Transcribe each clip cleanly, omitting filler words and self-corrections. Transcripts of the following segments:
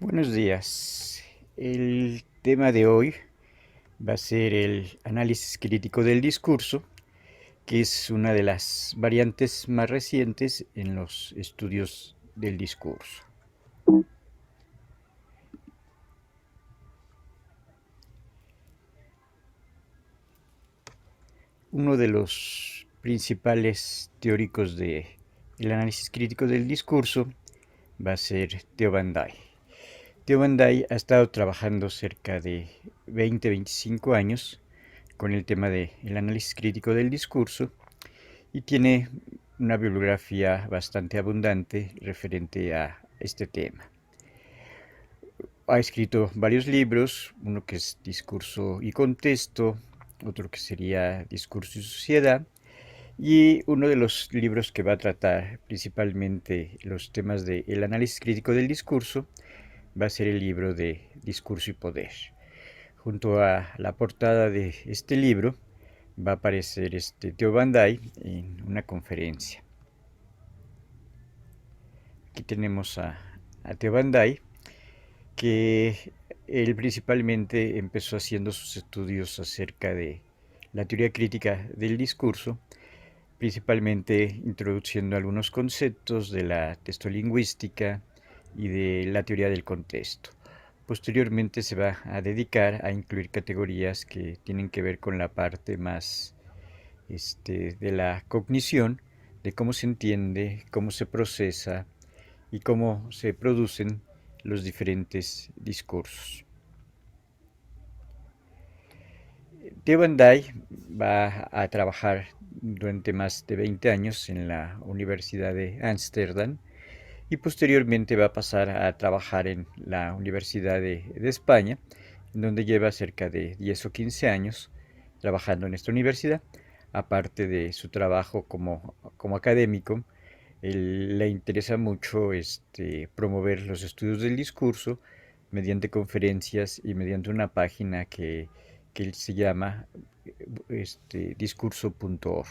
Buenos días. El tema de hoy va a ser el análisis crítico del discurso, que es una de las variantes más recientes en los estudios del discurso. Uno de los principales teóricos del análisis crítico del discurso va a ser Theo Van Dijk. Theo Van Dijk ha estado trabajando cerca de 20-25 años con el tema del análisis crítico del discurso y tiene una bibliografía bastante abundante referente a este tema. Ha escrito varios libros, uno que es Discurso y Contexto, otro que sería Discurso y Sociedad, y uno de los libros que va a tratar principalmente los temas del análisis crítico del discurso va a ser el libro de Discurso y Poder. Junto a la portada de este libro va a aparecer Theo Van Dijk en una conferencia. Aquí tenemos a Theo Van Dijk, que él principalmente empezó haciendo sus estudios acerca de la teoría crítica del discurso, principalmente introduciendo algunos conceptos de la textolingüística y de la teoría del contexto. Posteriormente se va a dedicar a incluir categorías que tienen que ver con la parte más de la cognición, de cómo se entiende, cómo se procesa y cómo se producen los diferentes discursos. Theo Van Dijk va a trabajar durante más de 20 años en la Universidad de Ámsterdam y posteriormente va a pasar a trabajar en la Universidad de España, en donde lleva cerca de 10 o 15 años trabajando en esta universidad. Aparte de su trabajo como académico, le interesa mucho promover los estudios del discurso mediante conferencias y mediante una página que él se llama discurso.org.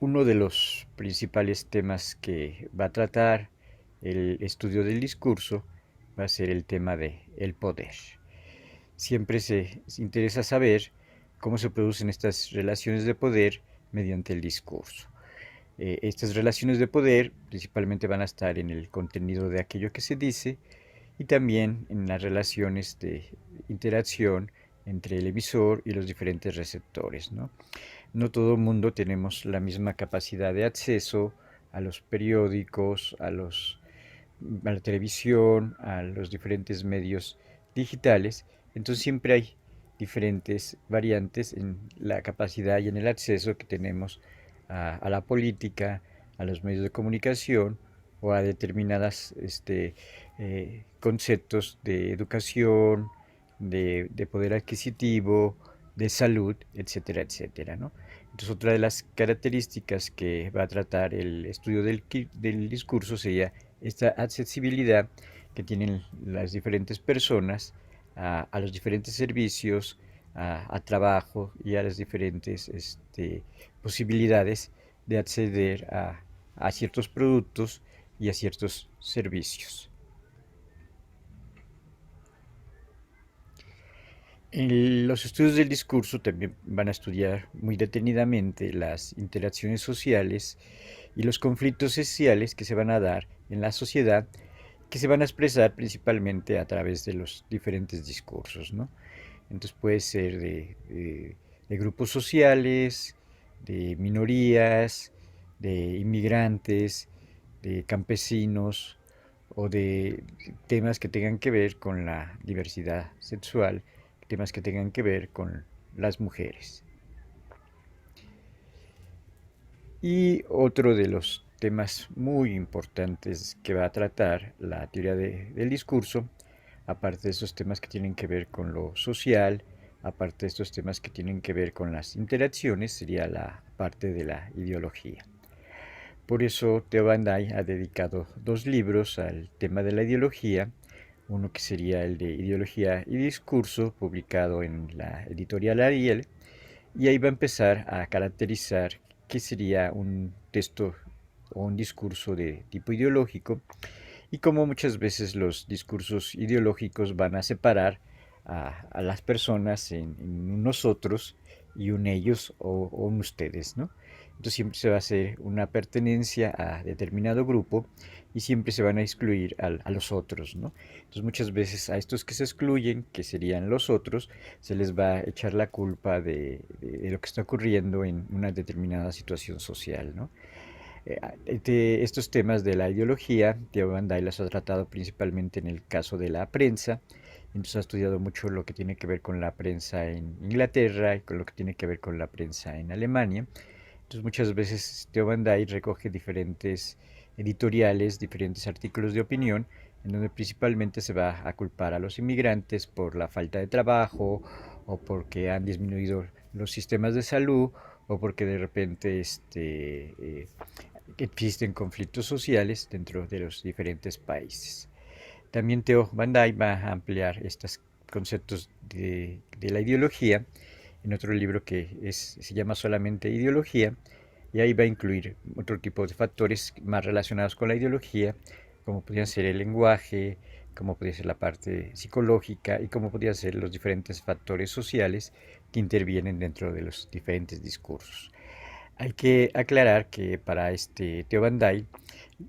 Uno de los principales temas que va a tratar el estudio del discurso va a ser el tema de el poder. Siempre se interesa saber cómo se producen estas relaciones de poder mediante el discurso. Estas relaciones de poder principalmente van a estar en el contenido de aquello que se dice y también en las relaciones de interacción entre el emisor y los diferentes receptores, ¿no? No todo el mundo tenemos la misma capacidad de acceso a los periódicos, a la televisión, a los diferentes medios digitales. Entonces siempre hay diferentes variantes en la capacidad y en el acceso que tenemos a la política, a los medios de comunicación o a determinados conceptos de educación, de poder adquisitivo, de salud, etcétera, etcétera, ¿no? Entonces, otra de las características que va a tratar el estudio del discurso sería esta accesibilidad que tienen las diferentes personas a los diferentes servicios, a trabajo y a las diferentes posibilidades de acceder a ciertos productos y a ciertos servicios. En los estudios del discurso también van a estudiar muy detenidamente las interacciones sociales y los conflictos sociales que se van a dar en la sociedad, que se van a expresar principalmente a través de los diferentes discursos, ¿no? Entonces puede ser de grupos sociales, de minorías, de inmigrantes, de campesinos o de temas que tengan que ver con la diversidad sexual, temas que tengan que ver con las mujeres. Y otro de los temas muy importantes que va a tratar la teoría del discurso, aparte de esos temas que tienen que ver con lo social, aparte de estos temas que tienen que ver con las interacciones, sería la parte de la ideología. Por eso Theo Van Dijk ha dedicado dos libros al tema de la ideología, uno que sería el de Ideología y Discurso, publicado en la editorial Ariel, y ahí va a empezar a caracterizar qué sería un texto o un discurso de tipo ideológico, y como muchas veces los discursos ideológicos van a separar a las personas en un nosotros y un ellos o un ustedes, ¿no? Entonces siempre se va a hacer una pertenencia a determinado grupo y siempre se van a excluir a los otros, ¿no? Entonces muchas veces a estos que se excluyen, que serían los otros, se les va a echar la culpa de lo que está ocurriendo en una determinada situación social, ¿no? Estos temas de la ideología, Theo Van Dijk los ha tratado principalmente en el caso de la prensa. Entonces ha estudiado mucho lo que tiene que ver con la prensa en Inglaterra y con lo que tiene que ver con la prensa en Alemania. Entonces muchas veces Theo Van Dijk recoge diferentes editoriales, diferentes artículos de opinión, en donde principalmente se va a culpar a los inmigrantes por la falta de trabajo o porque han disminuido los sistemas de salud o porque de repente existen conflictos sociales dentro de los diferentes países. También Theo Van Dijk va a ampliar estos conceptos de la ideología en otro libro se llama solamente Ideología, y ahí va a incluir otro tipo de factores más relacionados con la ideología, como podrían ser el lenguaje, como podría ser la parte psicológica y como podrían ser los diferentes factores sociales que intervienen dentro de los diferentes discursos. Hay que aclarar que para Theo Van Dijk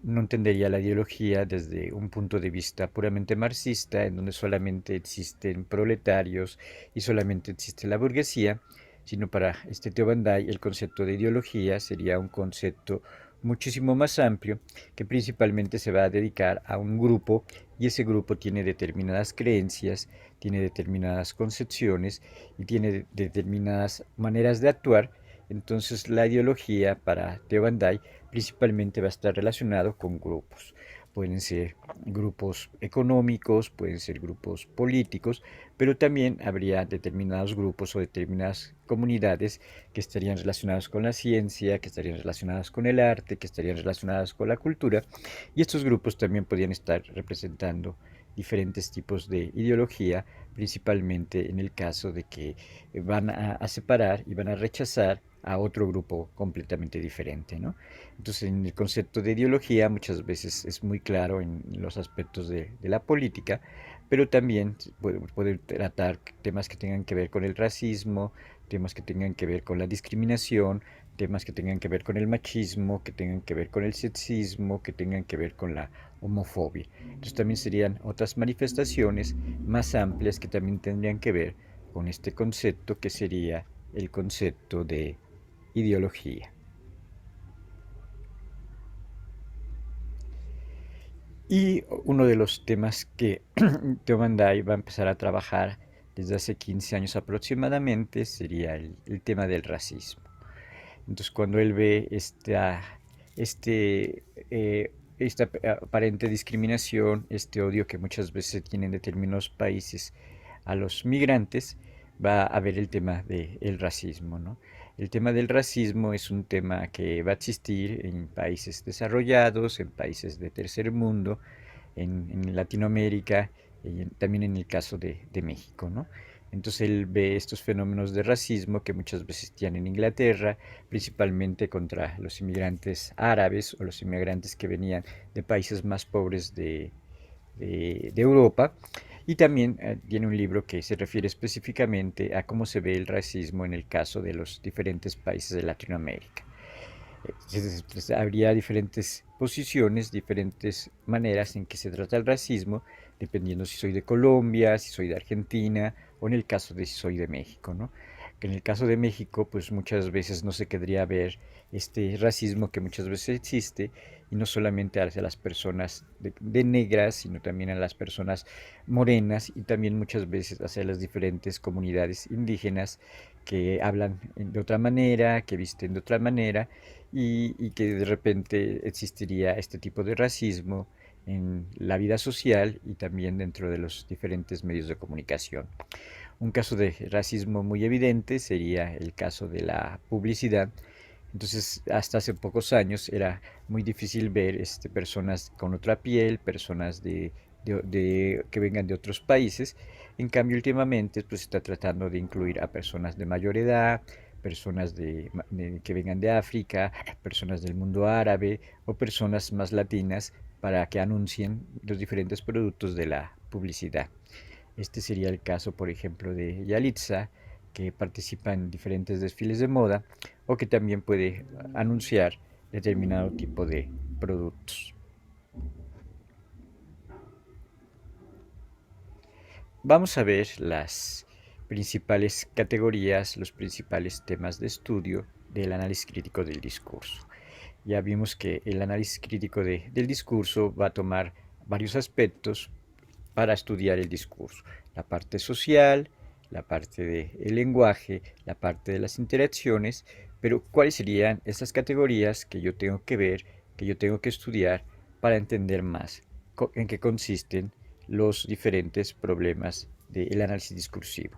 no entendería la ideología desde un punto de vista puramente marxista, en donde solamente existen proletarios y solamente existe la burguesía, sino para Theo Van Dijk el concepto de ideología sería un concepto muchísimo más amplio que principalmente se va a dedicar a un grupo y ese grupo tiene determinadas creencias, tiene determinadas concepciones y tiene determinadas maneras de actuar. Entonces la ideología para Theo Van Dijk principalmente va a estar relacionado con grupos. Pueden ser grupos económicos, pueden ser grupos políticos, pero también habría determinados grupos o determinadas comunidades que estarían relacionadas con la ciencia, que estarían relacionadas con el arte, que estarían relacionadas con la cultura, y estos grupos también podrían estar representando diferentes tipos de ideología, principalmente en el caso de que van a separar y van a rechazar a otro grupo completamente diferente, ¿no? Entonces, en el concepto de ideología muchas veces es muy claro en los aspectos de la política, pero también puede tratar temas que tengan que ver con el racismo, temas que tengan que ver con la discriminación, temas que tengan que ver con el machismo, que tengan que ver con el sexismo, que tengan que ver con la homofobia. Entonces también serían otras manifestaciones más amplias que también tendrían que ver con este concepto que sería el concepto de ideología. Y uno de los temas que Theo Van Dijk va a empezar a trabajar desde hace 15 años aproximadamente sería el tema del racismo. Entonces cuando él ve este, esta aparente discriminación, este odio que muchas veces se tiene en determinados países a los migrantes, va a ver el tema del racismo, ¿no? El tema del racismo es un tema que va a existir en países desarrollados, en países de tercer mundo, en Latinoamérica y también en el caso de México, ¿no? Entonces él ve estos fenómenos de racismo que muchas veces tienen en Inglaterra, principalmente contra los inmigrantes árabes o los inmigrantes que venían de países más pobres de Europa. Y también tiene un libro que se refiere específicamente a cómo se ve el racismo en el caso de los diferentes países de Latinoamérica. Habría diferentes posiciones, diferentes maneras en que se trata el racismo, dependiendo si soy de Colombia, si soy de Argentina o en el caso de si soy de México, ¿no? Que en el caso de México, pues muchas veces no se querría ver este racismo que muchas veces existe, y no solamente hacia las personas de negras, sino también a las personas morenas y también muchas veces hacia las diferentes comunidades indígenas que hablan de otra manera, que visten de otra manera y que de repente existiría este tipo de racismo en la vida social y también dentro de los diferentes medios de comunicación. Un caso de racismo muy evidente sería el caso de la publicidad. Entonces, hasta hace pocos años era muy difícil ver personas con otra piel, personas que vengan de otros países. En cambio, últimamente pues, se está tratando de incluir a personas de mayor edad, personas que vengan de África, personas del mundo árabe o personas más latinas para que anuncien los diferentes productos de la publicidad. Este sería el caso, por ejemplo, de Yalitza, que participa en diferentes desfiles de moda o que también puede anunciar determinado tipo de productos. Vamos a ver las principales categorías, los principales temas de estudio del análisis crítico del discurso. Ya vimos que el análisis crítico del discurso va a tomar varios aspectos para estudiar el discurso. La parte social, la parte del lenguaje, la parte de las interacciones, pero ¿cuáles serían estas categorías que yo tengo que ver, que yo tengo que estudiar para entender más en qué consisten los diferentes problemas del análisis discursivo?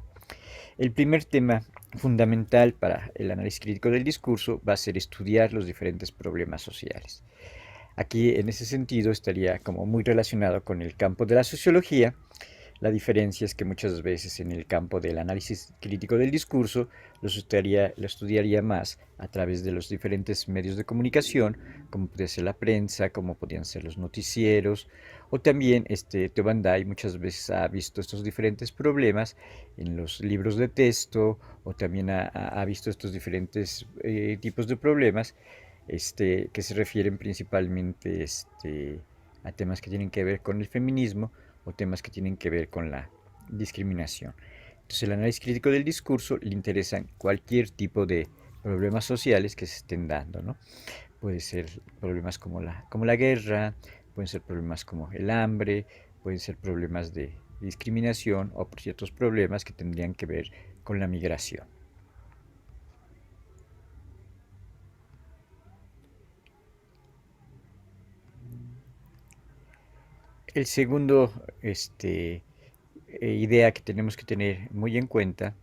El primer tema fundamental para el análisis crítico del discurso va a ser estudiar los diferentes problemas sociales. Aquí, en ese sentido, estaría como muy relacionado con el campo de la sociología. La diferencia es que muchas veces en el campo del análisis crítico del discurso lo estudiaría más a través de los diferentes medios de comunicación, como puede ser la prensa, como podrían ser los noticieros, o también Teobandai muchas veces ha visto estos diferentes problemas en los libros de texto, o también ha visto estos diferentes tipos de problemas que se refieren principalmente a temas que tienen que ver con el feminismo o temas que tienen que ver con la discriminación. Entonces, el análisis crítico del discurso le interesan cualquier tipo de problemas sociales que se estén dando, ¿no? Puede ser problemas como la guerra, pueden ser problemas como el hambre, pueden ser problemas de discriminación o ciertos problemas que tendrían que ver con la migración. El segundo idea que tenemos que tener muy en cuenta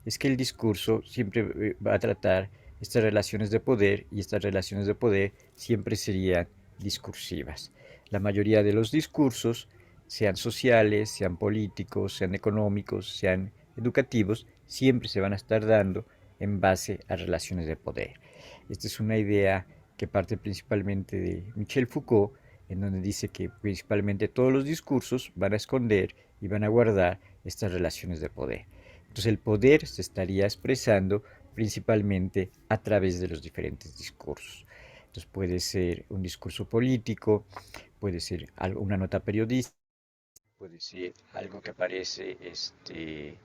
es que el discurso siempre va a tratar estas relaciones de poder y estas relaciones de poder siempre serían discursivas. La mayoría de los discursos, sean sociales, sean políticos, sean económicos, sean educativos, siempre se van a estar dando en base a relaciones de poder. Esta es una idea que parte principalmente de Michel Foucault, en donde dice que principalmente todos los discursos van a esconder y van a guardar estas relaciones de poder. Entonces el poder se estaría expresando principalmente a través de los diferentes discursos. Entonces puede ser un discurso político, puede ser una nota periodística, puede ser algo que aparece eh,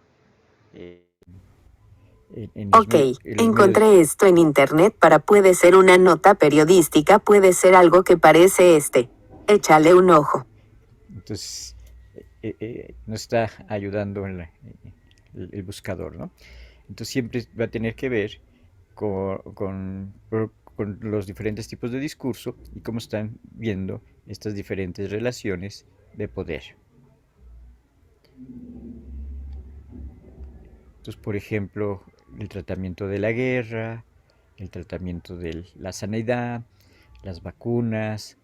Ok, en los medios. encontré esto en internet para puede ser una nota periodística, puede ser algo que parece este. Échale un ojo. Entonces nos está ayudando el buscador, ¿no? Entonces siempre va a tener que ver con, con, con los diferentes tipos de discurso y cómo están viendo estas diferentes relaciones de poder. Entonces, por ejemplo, el tratamiento de la guerra, el tratamiento de la sanidad, las vacunas,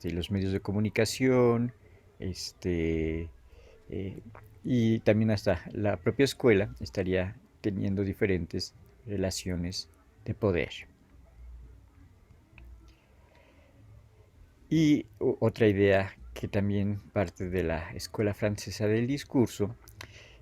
los medios de comunicación, este, eh, y también hasta la propia escuela estaría teniendo diferentes relaciones de poder. Y otra idea que también parte de la escuela francesa del discurso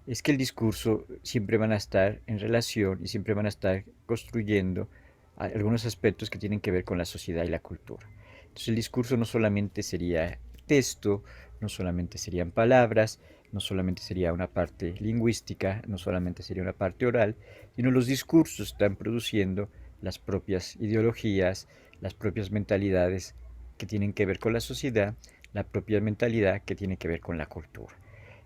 es que el discurso siempre van a estar en relación y siempre van a estar construyendo algunos aspectos que tienen que ver con la sociedad y la cultura. Entonces el discurso no solamente sería texto, no solamente serían palabras, no solamente sería una parte lingüística, no solamente sería una parte oral, sino los discursos están produciendo las propias ideologías, las propias mentalidades que tienen que ver con la sociedad, la propia mentalidad que tiene que ver con la cultura.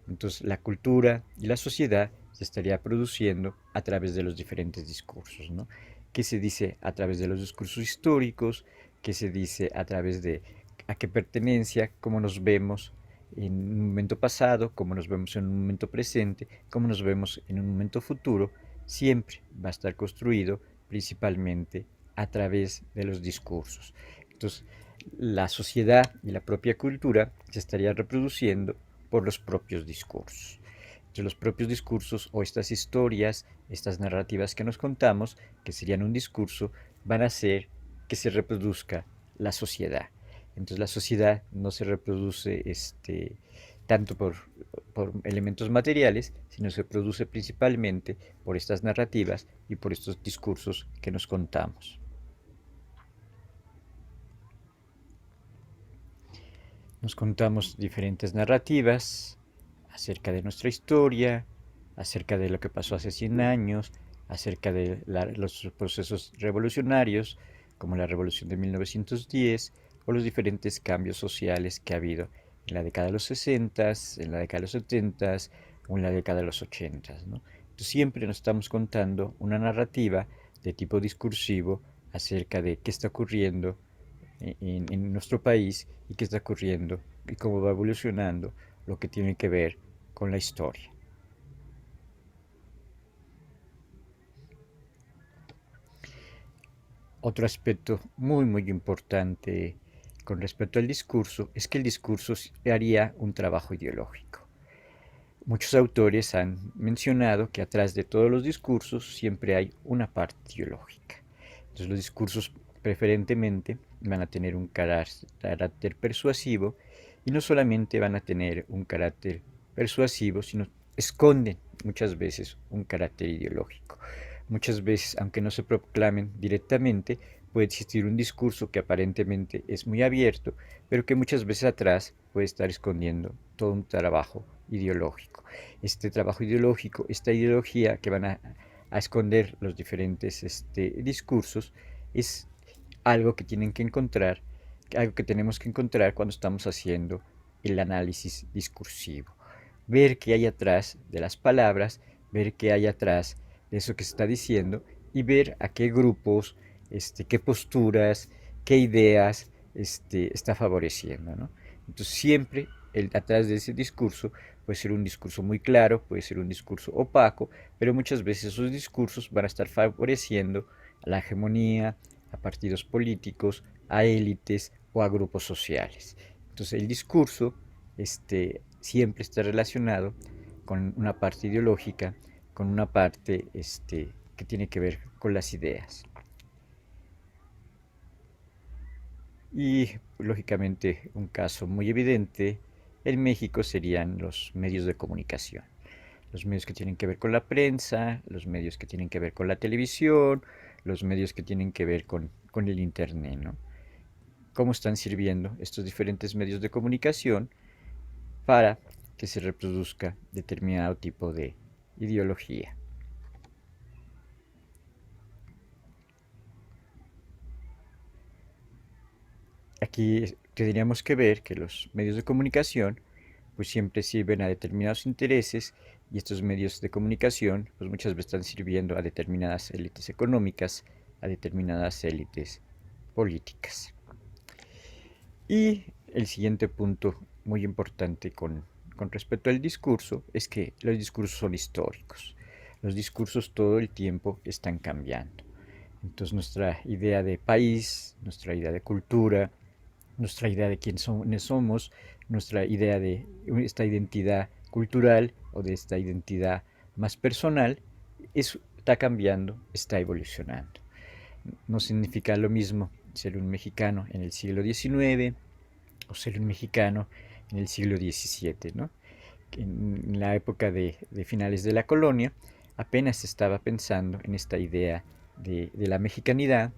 Entonces la cultura y la sociedad se estaría produciendo a través de los diferentes discursos, ¿no? ¿Qué se dice a través de los discursos históricos? ¿Qué se dice a través de a qué pertenencia? ¿Cómo nos vemos en un momento pasado? ¿Cómo nos vemos en un momento presente? ¿Cómo nos vemos en un momento futuro? Siempre va a estar construido principalmente a través de los discursos. Entonces, la sociedad y la propia cultura se estaría reproduciendo por los propios discursos. Entonces los propios discursos o estas historias, estas narrativas que nos contamos, que serían un discurso, van a hacer que se reproduzca la sociedad. Entonces la sociedad no se reproduce tanto por elementos materiales, sino se produce principalmente por estas narrativas y por estos discursos que nos contamos. Nos contamos diferentes narrativas acerca de nuestra historia, acerca de lo que pasó hace 100 años, acerca de los procesos revolucionarios, como la Revolución de 1910, o los diferentes cambios sociales que ha habido en la década de los 60, en la década de los 70 o en la década de los 80, ¿no? Entonces siempre nos estamos contando una narrativa de tipo discursivo acerca de qué está ocurriendo en nuestro país y qué está ocurriendo y cómo va evolucionando lo que tiene que ver con la historia. Otro aspecto muy importante con respecto al discurso es que el discurso haría un trabajo ideológico. Muchos autores han mencionado que atrás de todos los discursos siempre hay una parte ideológica. Entonces los discursos preferentemente van a tener un carácter persuasivo y no solamente van a tener un carácter persuasivo, sino esconden muchas veces un carácter ideológico. Muchas veces, aunque no se proclamen directamente, puede existir un discurso que aparentemente es muy abierto, pero que muchas veces atrás puede estar escondiendo todo un trabajo ideológico. Este trabajo ideológico, esta ideología que van a esconder los diferentes discursos, es algo que tienen que encontrar, algo que tenemos que encontrar cuando estamos haciendo el análisis discursivo. Ver qué hay atrás de las palabras, ver qué hay atrás de eso que se está diciendo y ver a qué grupos, qué posturas, qué ideas está favoreciendo, ¿no? Entonces siempre atrás de ese discurso puede ser un discurso muy claro, puede ser un discurso opaco, pero muchas veces esos discursos van a estar favoreciendo a la hegemonía, a partidos políticos, a élites o a grupos sociales. Entonces el discurso siempre está relacionado con una parte ideológica, con una parte que tiene que ver con las ideas. Y lógicamente un caso muy evidente en México serían los medios de comunicación. Los medios que tienen que ver con la prensa, los medios que tienen que ver con la televisión, los medios que tienen que ver con el Internet, ¿no? Cómo están sirviendo estos diferentes medios de comunicación para que se reproduzca determinado tipo de ideología. Aquí tendríamos que ver que los medios de comunicación pues siempre sirven a determinados intereses y estos medios de comunicación pues muchas veces están sirviendo a determinadas élites económicas, a determinadas élites políticas. Y el siguiente punto muy importante con respecto al discurso es que los discursos son históricos. Los discursos todo el tiempo están cambiando. Entonces nuestra idea de país, nuestra idea de cultura, nuestra idea de quiénes somos, nuestra idea de esta identidad cultural o de esta identidad más personal, eso está cambiando, está evolucionando. No significa lo mismo ser un mexicano en el siglo XIX o ser un mexicano en el siglo XVII, ¿no? En la época de finales de la colonia, apenas se estaba pensando en esta idea de la mexicanidad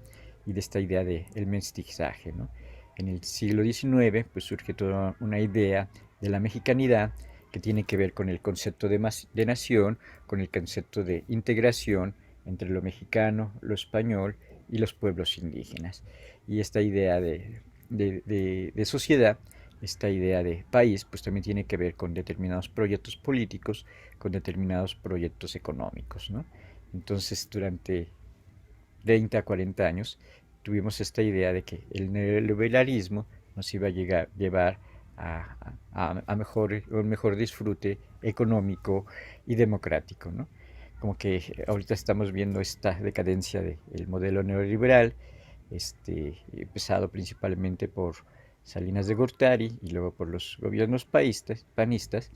y de esta idea del mestizaje, ¿no? En el siglo XIX pues surge toda una idea de la mexicanidad que tiene que ver con el concepto de nación, con el concepto de integración entre lo mexicano, lo español y los pueblos indígenas. Y esta idea de sociedad, esta idea de país, pues también tiene que ver con determinados proyectos políticos, con determinados proyectos económicos, ¿no? Entonces, durante 30 a 40 años, tuvimos esta idea de que el neoliberalismo nos iba a llevar a un mejor disfrute económico y democrático, ¿no? Como que ahorita estamos viendo esta decadencia del modelo neoliberal, empezado principalmente por Salinas de Gortari y luego por los gobiernos panistas,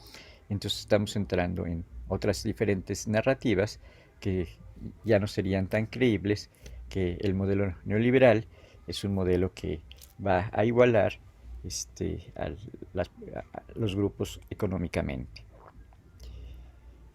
Entonces estamos entrando en otras diferentes narrativas que ya no serían tan creíbles, que el modelo neoliberal es un modelo que va a igualar a los grupos económicamente.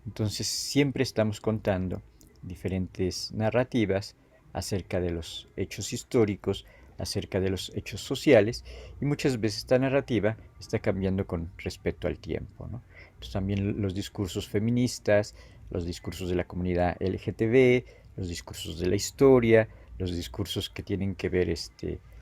Entonces siempre estamos contando diferentes narrativas acerca de los hechos históricos, acerca de los hechos sociales, y muchas veces esta narrativa está cambiando con respecto al tiempo, ¿no? Entonces, también los discursos feministas, los discursos de la comunidad LGTB, los discursos de la historia, los discursos que tienen que ver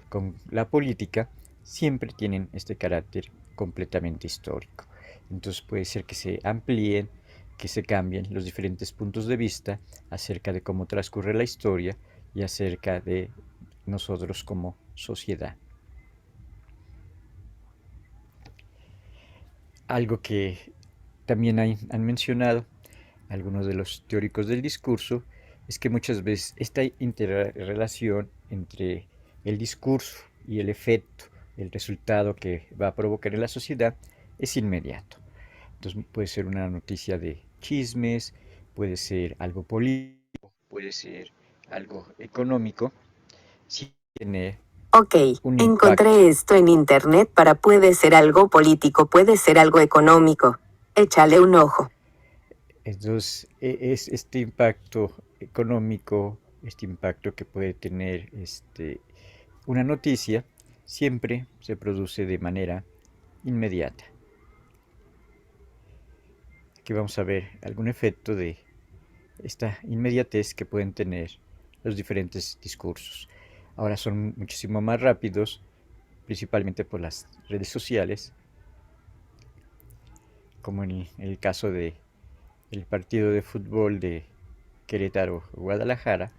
con la política, siempre tienen este carácter completamente histórico. Entonces puede ser que se amplíen, que se cambien los diferentes puntos de vista acerca de cómo transcurre la historia y acerca de nosotros como sociedad. Algo que también han mencionado algunos de los teóricos del discurso es que muchas veces esta interrelación entre el discurso y el efecto, el resultado que va a provocar en la sociedad, es inmediato. Entonces puede ser una noticia de chismes, puede ser algo político, puede ser algo económico, sí tiene Ok, un impacto. encontré esto en internet para puede ser algo político, puede ser algo económico. Échale un ojo. Entonces es este impacto económico, este impacto que puede tener una noticia, siempre se produce de manera inmediata. Aquí vamos a ver algún efecto de esta inmediatez que pueden tener los diferentes discursos. Ahora son muchísimo más rápidos, principalmente por las redes sociales, como en el caso de el partido de fútbol de Querétaro Guadalajara,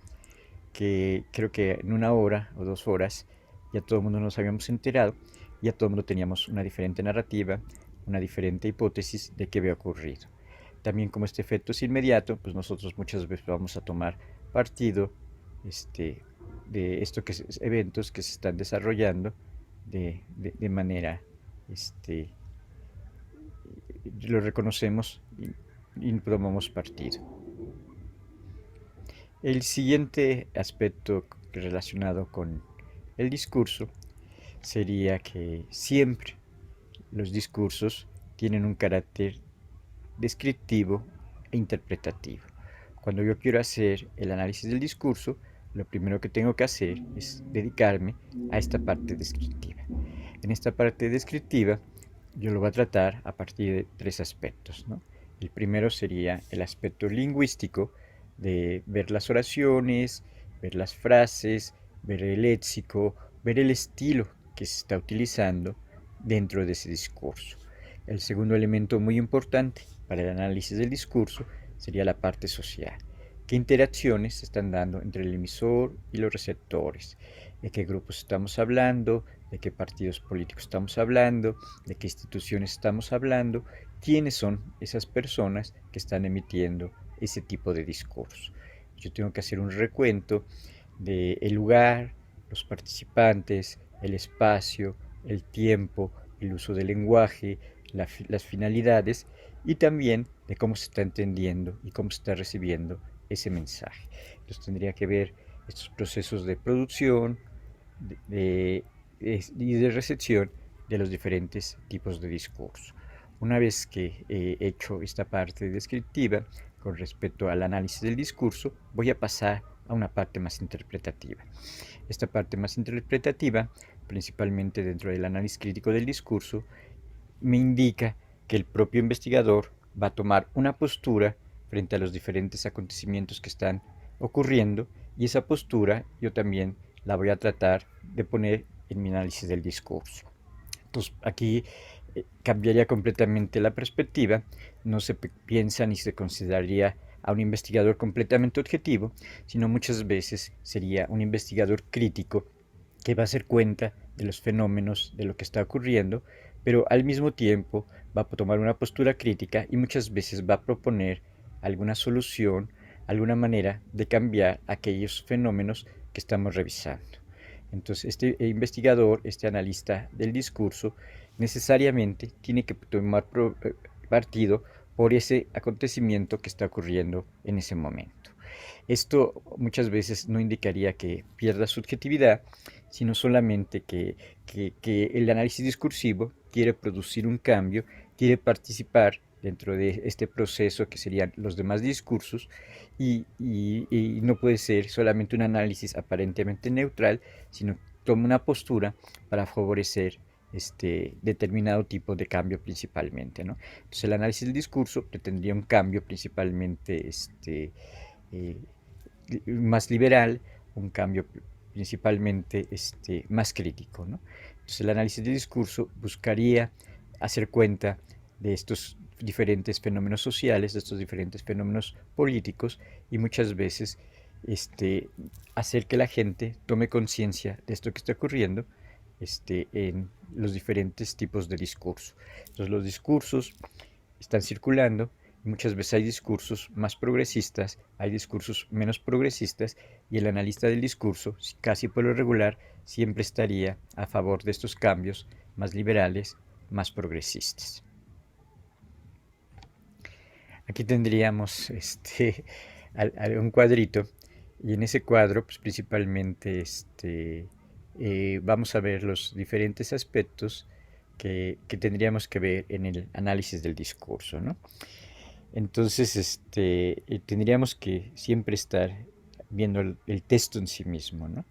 que creo que en una hora o 2 horas ya todo el mundo nos habíamos enterado, ya todo el mundo teníamos una diferente narrativa, una diferente hipótesis de qué había ocurrido. También como este efecto es inmediato, pues nosotros muchas veces vamos a tomar partido este, de estos eventos que se están desarrollando de manera, este, lo reconocemos y tomamos partido. El siguiente aspecto relacionado con el discurso sería que siempre los discursos tienen un carácter descriptivo e interpretativo. Cuando yo quiero hacer el análisis del discurso, lo primero que tengo que hacer es dedicarme a esta parte descriptiva. En esta parte descriptiva yo lo voy a tratar a partir de 3 aspectos, ¿no? El primero sería el aspecto lingüístico, de ver las oraciones, ver las frases, ver el léxico, ver el estilo que se está utilizando dentro de ese discurso. El segundo elemento muy importante para el análisis del discurso sería la parte social. ¿Qué interacciones se están dando entre el emisor y los receptores? ¿De qué grupos estamos hablando? ¿De qué partidos políticos estamos hablando? ¿De qué instituciones estamos hablando? ¿Quiénes son esas personas que están emitiendo ese tipo de discurso? Yo tengo que hacer un recuento del lugar, los participantes, el espacio, el tiempo, el uso del lenguaje, las finalidades y también de cómo se está entendiendo y cómo se está recibiendo ese mensaje. Entonces tendría que ver estos procesos de producción y de recepción de los diferentes tipos de discurso. Una vez que he hecho esta parte descriptiva con respecto al análisis del discurso, voy a pasar a una parte más interpretativa. Esta parte más interpretativa, principalmente dentro del análisis crítico del discurso, me indica que el propio investigador va a tomar una postura frente a los diferentes acontecimientos que están ocurriendo y esa postura yo también la voy a tratar de poner en mi análisis del discurso. Entonces aquí cambiaría completamente la perspectiva, no se piensa ni se consideraría a un investigador completamente objetivo, sino muchas veces sería un investigador crítico que va a hacer cuenta de los fenómenos, de lo que está ocurriendo, pero al mismo tiempo va a tomar una postura crítica y muchas veces va a proponer alguna solución, alguna manera de cambiar aquellos fenómenos que estamos revisando. Entonces, este investigador, este analista del discurso, necesariamente tiene que tomar partido por ese acontecimiento que está ocurriendo en ese momento. Esto muchas veces no indicaría que pierda subjetividad, sino solamente que el análisis discursivo quiere producir un cambio, quiere participar dentro de este proceso que serían los demás discursos y no puede ser solamente un análisis aparentemente neutral, sino toma una postura para favorecer determinado tipo de cambio principalmente, ¿no? Entonces el análisis del discurso pretendría un cambio principalmente eh, más liberal, un cambio principalmente más crítico, ¿no? Entonces el análisis del discurso buscaría hacer cuenta de estos diferentes fenómenos sociales, de estos diferentes fenómenos políticos y muchas veces hacer que la gente tome conciencia de esto que está ocurriendo en los diferentes tipos de discurso. Entonces los discursos están circulando y muchas veces hay discursos más progresistas, hay discursos menos progresistas y el analista del discurso, casi por lo regular, siempre estaría a favor de estos cambios más liberales, más progresistas. Aquí tendríamos un cuadrito y en ese cuadro pues, principalmente vamos a ver los diferentes aspectos que tendríamos que ver en el análisis del discurso, ¿no? Entonces, tendríamos que siempre estar viendo el texto en sí mismo, ¿no?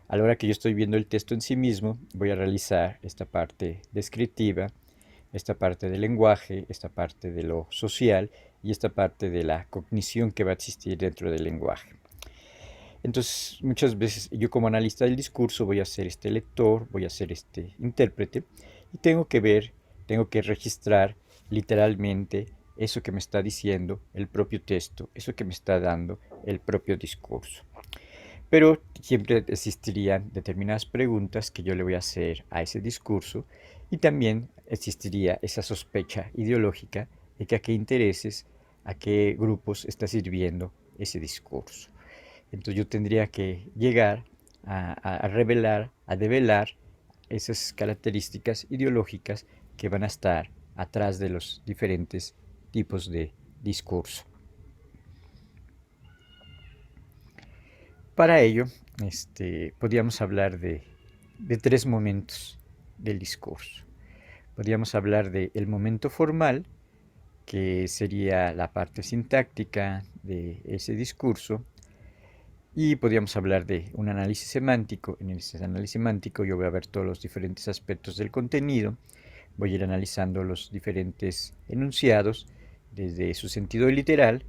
A la hora que yo estoy viendo el texto en sí mismo, voy a realizar esta parte descriptiva, esta parte del lenguaje, esta parte de lo social y esta parte de la cognición que va a existir dentro del lenguaje. Entonces, muchas veces yo como analista del discurso voy a ser este lector, voy a ser este intérprete y tengo que ver, tengo que registrar literalmente eso que me está diciendo el propio texto, eso que me está dando el propio discurso. Pero siempre existirían determinadas preguntas que yo le voy a hacer a ese discurso y también existiría esa sospecha ideológica de que a qué intereses, a qué grupos está sirviendo ese discurso. Entonces yo tendría que llegar a revelar, a develar esas características ideológicas que van a estar atrás de los diferentes tipos de discurso. Para ello, podríamos hablar de tres momentos del discurso. Podríamos hablar del momento formal, que sería la parte sintáctica de ese discurso, y podríamos hablar de un análisis semántico. En ese análisis semántico yo voy a ver todos los diferentes aspectos del contenido, voy a ir analizando los diferentes enunciados, desde su sentido literal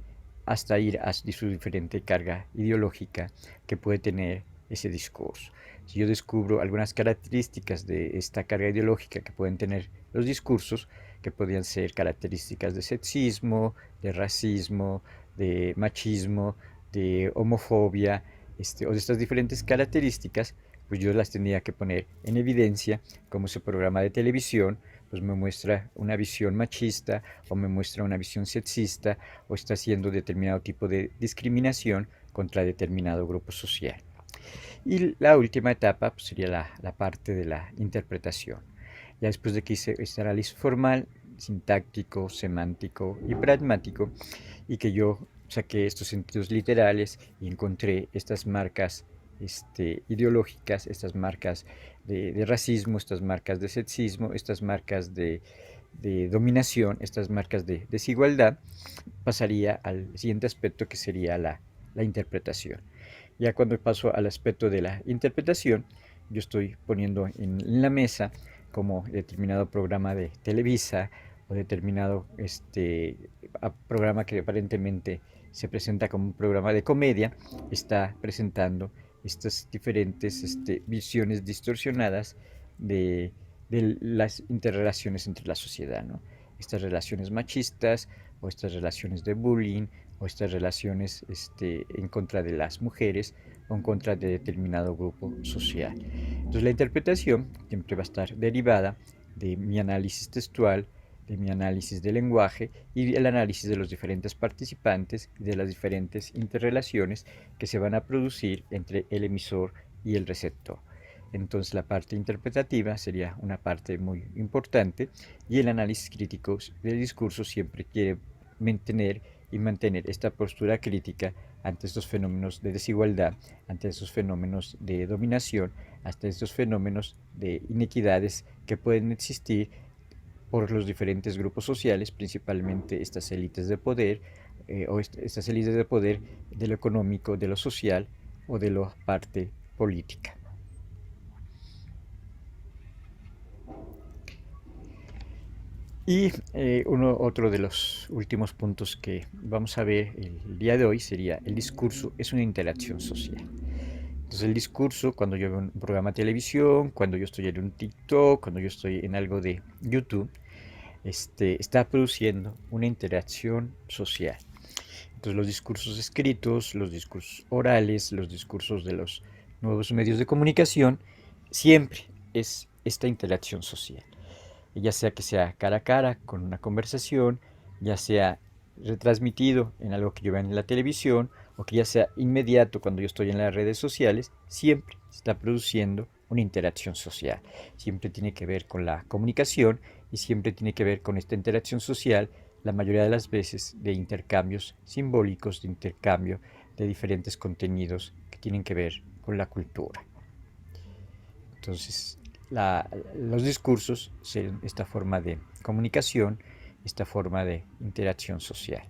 hasta ir a su diferente carga ideológica que puede tener ese discurso. Si yo descubro algunas características de esta carga ideológica que pueden tener los discursos, que podrían ser características de sexismo, de racismo, de machismo, de homofobia, o de estas diferentes características, pues yo las tendría que poner en evidencia, como ese programa de televisión pues me muestra una visión machista o me muestra una visión sexista o está haciendo determinado tipo de discriminación contra determinado grupo social. Y la última etapa pues, sería la parte de la interpretación. Ya después de que hice este análisis formal, sintáctico, semántico y pragmático, y que yo saqué estos sentidos literales y encontré estas marcas ideológicas, estas marcas de racismo, estas marcas de sexismo, estas marcas de dominación, estas marcas de desigualdad, pasaría al siguiente aspecto que sería la interpretación. Ya cuando paso al aspecto de la interpretación, yo estoy poniendo en la mesa como determinado programa de Televisa o determinado programa que aparentemente se presenta como un programa de comedia, está presentando estas diferentes visiones distorsionadas de las interrelaciones entre la sociedad, ¿no? Estas relaciones machistas o estas relaciones de bullying o estas relaciones en contra de las mujeres o en contra de determinado grupo social. Entonces la interpretación siempre va a estar derivada de mi análisis textual, de mi análisis del lenguaje y el análisis de los diferentes participantes y de las diferentes interrelaciones que se van a producir entre el emisor y el receptor. entonces la parte interpretativa sería una parte muy importante y el análisis crítico del discurso siempre quiere mantener esta postura crítica ante estos fenómenos de desigualdad, ante estos fenómenos de dominación, ante estos fenómenos de inequidades que pueden existir por los diferentes grupos sociales, principalmente estas élites de poder, estas élites de poder de lo económico, de lo social o de la parte política. Y otro de los últimos puntos que vamos a ver el día de hoy sería el discurso es una interacción social. Entonces el discurso, cuando yo veo un programa de televisión, cuando yo estoy en un TikTok, cuando yo estoy en algo de YouTube, está produciendo una interacción social. Entonces los discursos escritos, los discursos orales, los discursos de los nuevos medios de comunicación, siempre es esta interacción social. Ya sea que sea cara a cara con una conversación, ya sea retransmitido en algo que yo vea en la televisión, o que ya sea inmediato cuando yo estoy en las redes sociales, siempre está produciendo una interacción social. Siempre tiene que ver con la comunicación y siempre tiene que ver con esta interacción social, la mayoría de las veces de intercambios simbólicos, de intercambio de diferentes contenidos que tienen que ver con la cultura. Entonces, los discursos son esta forma de comunicación, esta forma de interacción social.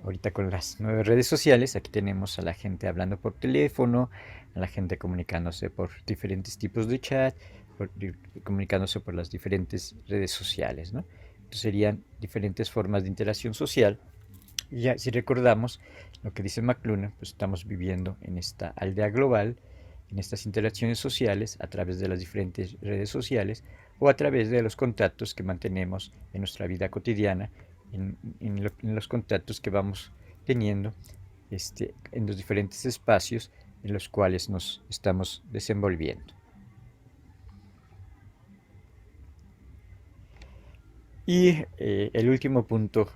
Ahorita con las nuevas redes sociales, aquí tenemos a la gente hablando por teléfono, a la gente comunicándose por diferentes tipos de chat, comunicándose por las diferentes redes sociales, ¿no? Entonces serían diferentes formas de interacción social. Y ya, si recordamos lo que dice McLuhan, pues estamos viviendo en esta aldea global, en estas interacciones sociales a través de las diferentes redes sociales o a través de los contactos que mantenemos en nuestra vida cotidiana, en los contactos que vamos teniendo en los diferentes espacios en los cuales nos estamos desenvolviendo. Y el último punto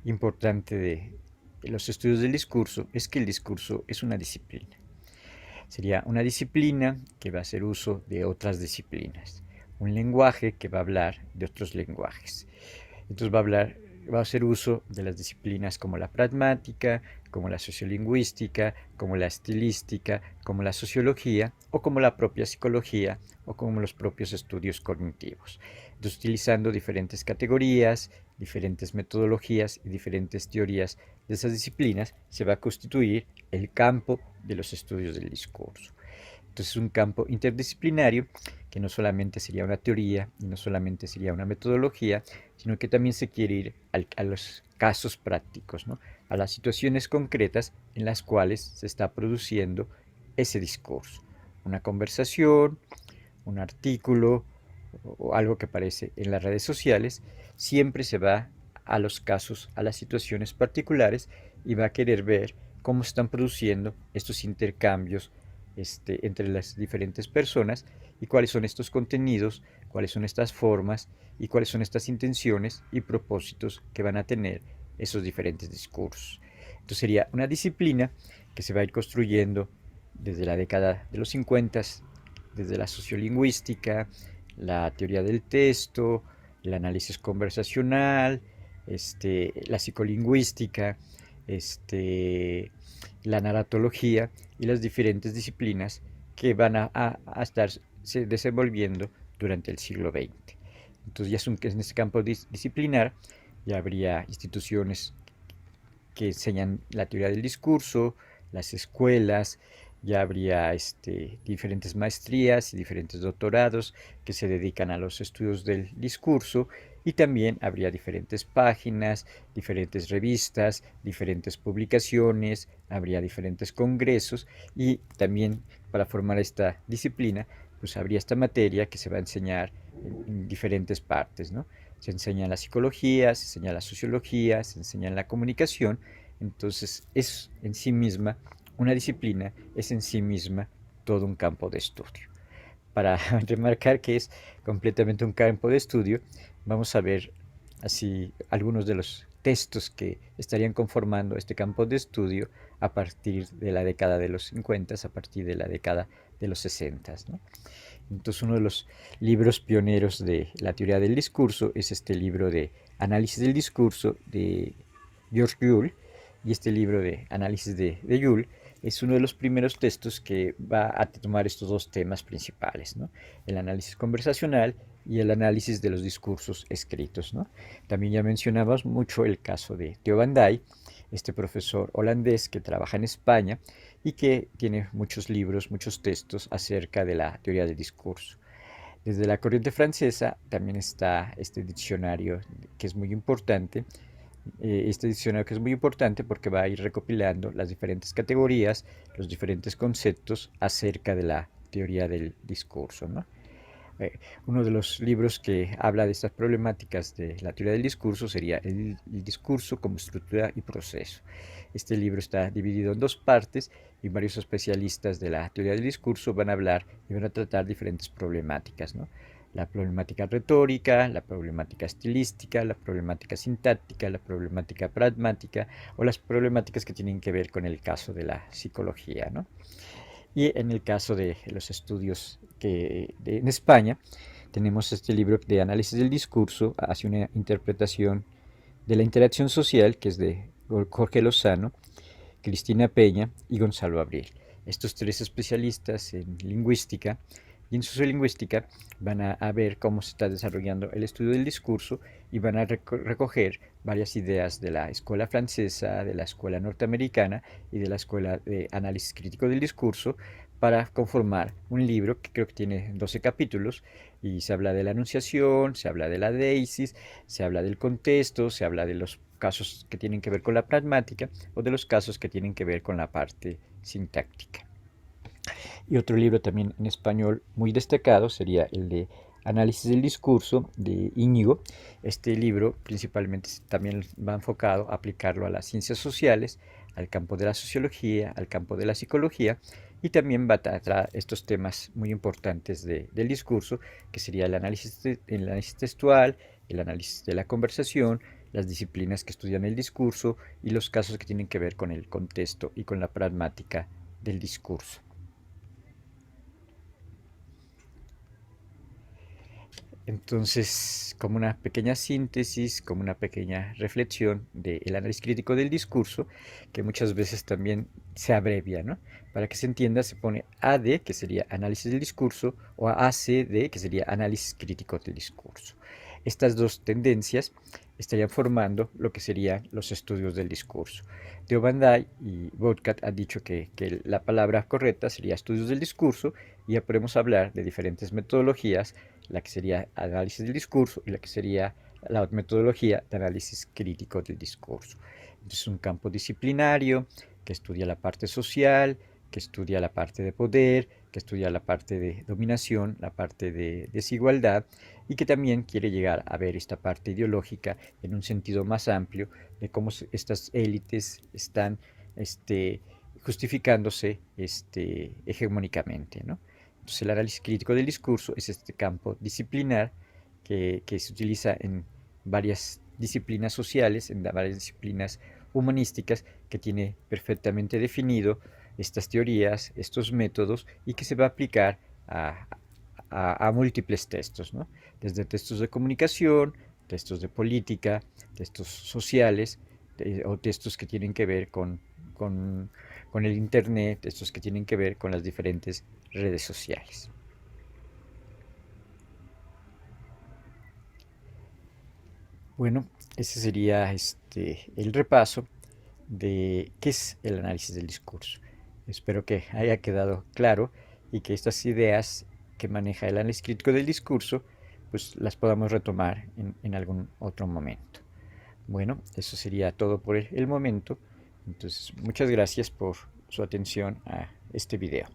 importante de los estudios del discurso es que el discurso es una disciplina. Sería una disciplina que va a hacer uso de otras disciplinas, un lenguaje que va a hablar de otros lenguajes. Entonces va a hacer uso de las disciplinas como la pragmática, como la sociolingüística, como la estilística, como la sociología o como la propia psicología o como los propios estudios cognitivos. Entonces, utilizando diferentes categorías, diferentes metodologías y diferentes teorías de esas disciplinas, se va a constituir el campo de los estudios del discurso. Entonces es un campo interdisciplinario que no solamente sería una teoría y no solamente sería una metodología, sino que también se quiere ir a los casos prácticos, ¿no? A las situaciones concretas en las cuales se está produciendo ese discurso. Una conversación, un artículo o algo que aparece en las redes sociales, siempre se va a los casos, a las situaciones particulares y va a querer ver cómo están produciendo estos intercambios entre las diferentes personas y cuáles son estos contenidos, cuáles son estas formas y cuáles son estas intenciones y propósitos que van a tener esos diferentes discursos. Entonces sería una disciplina que se va a ir construyendo desde la década de los 50, desde la sociolingüística, la teoría del texto, el análisis conversacional, la psicolingüística, la narratología y las diferentes disciplinas que van a estarse desenvolviendo durante el siglo XX. Entonces ya en este campo disciplinar ya habría instituciones que enseñan la teoría del discurso, las escuelas, ya habría diferentes maestrías y diferentes doctorados que se dedican a los estudios del discurso y también habría diferentes páginas, diferentes revistas, diferentes publicaciones, habría diferentes congresos y también para formar esta disciplina pues habría esta materia que se va a enseñar en diferentes partes, ¿no? Se enseña la psicología, se enseña la sociología, se enseña la comunicación, entonces es en sí misma una disciplina, es en sí misma todo un campo de estudio. Para remarcar que es completamente un campo de estudio, vamos a ver así algunos de los textos que estarían conformando este campo de estudio a partir de la década de los 50, a partir de la década de los 60, ¿no? Entonces uno de los libros pioneros de la teoría del discurso es este libro de Análisis del discurso de George Yule, y este libro de Análisis de Yule es uno de los primeros textos que va a tomar estos dos temas principales, ¿no? El análisis conversacional y el análisis de los discursos escritos, ¿no? También ya mencionabas mucho el caso de Theo van Dijk, este profesor holandés que trabaja en España y que tiene muchos libros, muchos textos acerca de la teoría del discurso. Desde la corriente francesa también está este diccionario que es muy importante, porque va a ir recopilando las diferentes categorías, los diferentes conceptos acerca de la teoría del discurso, ¿no? Uno de los libros que habla de estas problemáticas de la teoría del discurso sería el discurso como estructura y proceso. Este libro está dividido en dos partes y varios especialistas de la teoría del discurso van a hablar y van a tratar diferentes problemáticas, ¿no? La problemática retórica, la problemática estilística, la problemática sintáctica, la problemática pragmática o las problemáticas que tienen que ver con el caso de la psicología, ¿no? Y en el caso de los estudios en España, tenemos este libro de análisis del discurso, hace una interpretación de la interacción social, que es de Jorge Lozano, Cristina Peña y Gonzalo Abril. Estos tres especialistas en lingüística y en sociolingüística van a ver cómo se está desarrollando el estudio del discurso y van a recoger varias ideas de la escuela francesa, de la escuela norteamericana y de la escuela de análisis crítico del discurso para conformar un libro que creo que tiene 12 capítulos y se habla de la enunciación, se habla de la deísis, se habla del contexto, se habla de los casos que tienen que ver con la pragmática o de los casos que tienen que ver con la parte sintáctica. Y otro libro también en español muy destacado sería el de Análisis del discurso de Íñigo. Este libro principalmente también va enfocado a aplicarlo a las ciencias sociales, al campo de la sociología, al campo de la psicología, y también va a tratar estos temas muy importantes del discurso, que sería el análisis textual, el análisis de la conversación, las disciplinas que estudian el discurso y los casos que tienen que ver con el contexto y con la pragmática del discurso. Entonces, como una pequeña síntesis, como una pequeña reflexión del análisis crítico del discurso, que muchas veces también se abrevia, ¿no? Para que se entienda, se pone AD, que sería análisis del discurso, o ACD, que sería análisis crítico del discurso. Estas dos tendencias estarían formando lo que serían los estudios del discurso. Theo van Dijk y Vodkat han dicho que la palabra correcta sería estudios del discurso, y ya podemos hablar de diferentes metodologías, la que sería análisis del discurso y la que sería la metodología de análisis crítico del discurso. Entonces es un campo disciplinario que estudia la parte social, que estudia la parte de poder, que estudia la parte de dominación, la parte de desigualdad, y que también quiere llegar a ver esta parte ideológica en un sentido más amplio de cómo estas élites están justificándose hegemónicamente, ¿no? Entonces el análisis crítico del discurso es este campo disciplinar que se utiliza en varias disciplinas sociales, en varias disciplinas humanísticas, que tiene perfectamente definido estas teorías, estos métodos, y que se va a aplicar a múltiples textos, ¿no? Desde textos de comunicación, textos de política, textos sociales, o textos que tienen que ver con el Internet, textos que tienen que ver con las diferentes redes sociales. Bueno, ese sería el repaso de qué es el análisis del discurso. Espero que haya quedado claro y que estas ideas que maneja el análisis crítico del discurso pues las podamos retomar en algún otro momento. Bueno, eso sería todo por el momento. Entonces, muchas gracias por su atención a este video.